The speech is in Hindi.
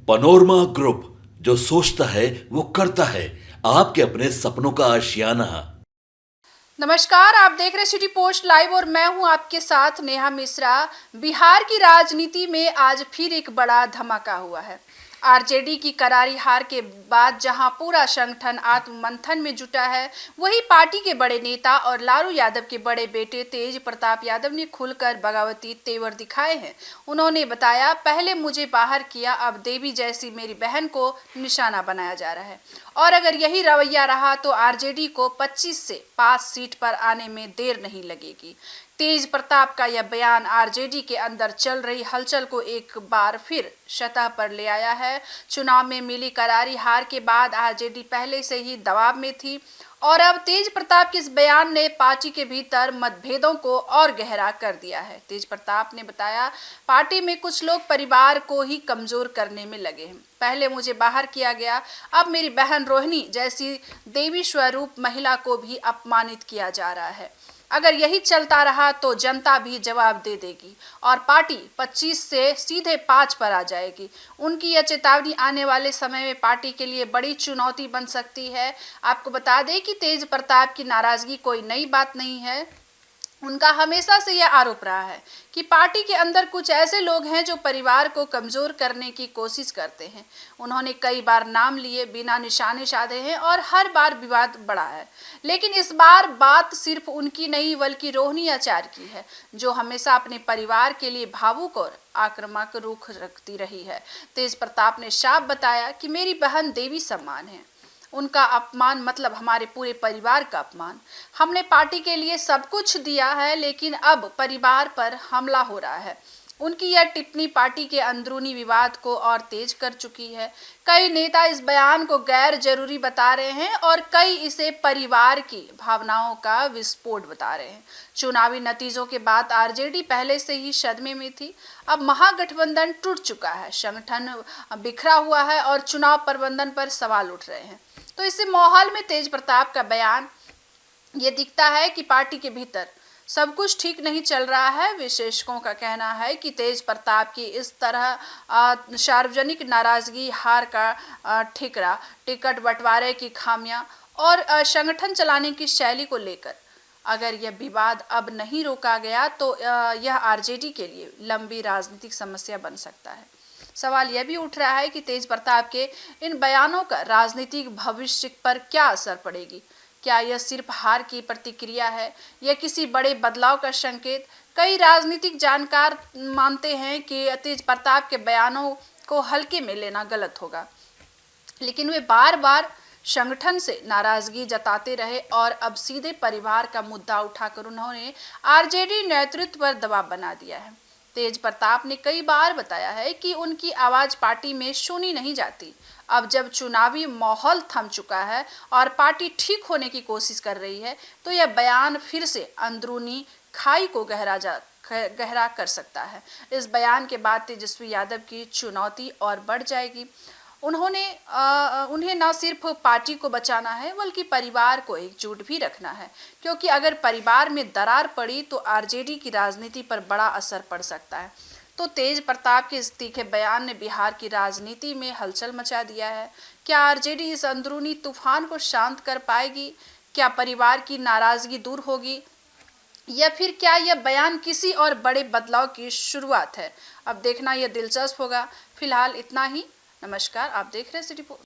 पनोरमा ग्रुप, जो सोचता है वो करता है। आपके अपने सपनों का आशियाना। नमस्कार, आप देख रहे सिटी पोस्ट लाइव और मैं हूं आपके साथ नेहा मिश्रा। बिहार की राजनीति में आज फिर एक बड़ा धमाका हुआ है। आरजेडी की करारी हार के बाद जहां पूरा संगठन आत्ममंथन में जुटा है, वहीं पार्टी के बड़े नेता और लालू यादव के बड़े बेटे तेज प्रताप यादव ने खुलकर बगावती तेवर दिखाए हैं। उन्होंने बताया, पहले मुझे बाहर किया, अब देवी जैसी मेरी बहन को निशाना बनाया जा रहा है और अगर यही रवैया रहा तो आरजेडी को 25 से 5 सीट पर आने में देर नहीं लगेगी। तेज प्रताप का यह बयान आरजेडी के अंदर चल रही हलचल को एक बार फिर सतह पर ले आया है। चुनाव में मिली करारी हार के बाद आरजेडी पहले से ही दबाव में थी और अब तेज प्रताप के इस बयान ने पार्टी के भीतर मतभेदों को और गहरा कर दिया है। तेज प्रताप ने बताया, पार्टी में कुछ लोग परिवार को ही कमजोर करने में लगे हैं। पहले मुझे बाहर किया गया, अब मेरी बहन रोहिणी जैसी देवी स्वरूप महिला को भी अपमानित किया जा रहा है। अगर यही चलता रहा तो जनता भी जवाब दे देगी और पार्टी 25 से सीधे 5 पर आ जाएगी। उनकी यह चेतावनी आने वाले समय में पार्टी के लिए बड़ी चुनौती बन सकती है। आपको बता दें कि तेज प्रताप की नाराजगी कोई नई बात नहीं है। उनका हमेशा से यह आरोप रहा है कि पार्टी के अंदर कुछ ऐसे लोग हैं जो परिवार को कमजोर करने की कोशिश करते हैं। उन्होंने कई बार नाम लिए बिना निशाने साधे हैं और हर बार विवाद बढ़ा है। लेकिन इस बार बात सिर्फ उनकी नहीं बल्कि रोहिणी आचार्य की है, जो हमेशा अपने परिवार के लिए भावुक और आक्रामक रुख रखती रही है। तेज प्रताप ने साफ बताया कि मेरी बहन देवी सम्मान है, उनका अपमान मतलब हमारे पूरे परिवार का अपमान। हमने पार्टी के लिए सब कुछ दिया है, लेकिन अब परिवार पर हमला हो रहा है। उनकी यह टिप्पणी पार्टी के अंदरूनी विवाद को और तेज कर चुकी है। कई नेता इस बयान को गैर जरूरी बता रहे हैं और कई इसे परिवार की भावनाओं का विस्फोट बता रहे हैं। चुनावी नतीजों के बाद आरजेडी पहले से ही सदमे में थी। अब महागठबंधन टूट चुका है, संगठन बिखरा हुआ है और चुनाव प्रबंधन पर सवाल उठ रहे हैं। तो इसी माहौल में तेज प्रताप का बयान ये दिखता है कि पार्टी के भीतर सब कुछ ठीक नहीं चल रहा है। विशेषज्ञों का कहना है कि तेज प्रताप की इस तरह सार्वजनिक नाराजगी, हार का ठिकरा, टिकट बंटवारे की खामियां और संगठन चलाने की शैली को लेकर अगर यह विवाद अब नहीं रोका गया तो यह आरजेडी के लिए लंबी राजनीतिक समस्या बन सकता है। सवाल यह भी उठ रहा है कि तेज प्रताप के इन बयानों का राजनीतिक भविष्य पर क्या असर पड़ेगी। क्या यह सिर्फ हार की प्रतिक्रिया है या किसी बड़े बदलाव का संकेत। कई राजनीतिक जानकार मानते हैं कि तेज प्रताप के बयानों को हल्के में लेना गलत होगा, लेकिन वे बार बार संगठन से नाराजगी जताते रहे और अब सीधे परिवार का मुद्दा उठाकर उन्होंने आरजेडी नेतृत्व पर दबाव बना दिया है। तेज प्रताप ने कई बार बताया है कि उनकी आवाज पार्टी में सुनी नहीं जाती। अब जब चुनावी माहौल थम चुका है और पार्टी ठीक होने की कोशिश कर रही है, तो यह बयान फिर से अंदरूनी खाई को गहरा कर सकता है। इस बयान के बाद तेजस्वी यादव की चुनौती और बढ़ जाएगी। उन्हें न सिर्फ पार्टी को बचाना है बल्कि परिवार को एकजुट भी रखना है, क्योंकि अगर परिवार में दरार पड़ी तो आरजेडी की राजनीति पर बड़ा असर पड़ सकता है। तो तेज प्रताप के इस तीखे बयान ने बिहार की राजनीति में हलचल मचा दिया है। क्या आरजेडी इस अंदरूनी तूफान को शांत कर पाएगी? क्या परिवार की नाराजगी दूर होगी या फिर क्या यह बयान किसी और बड़े बदलाव की शुरुआत है? अब देखना यह दिलचस्प होगा। फिलहाल इतना ही। नमस्कार, आप देख रहे हैं सिटी पोस्ट।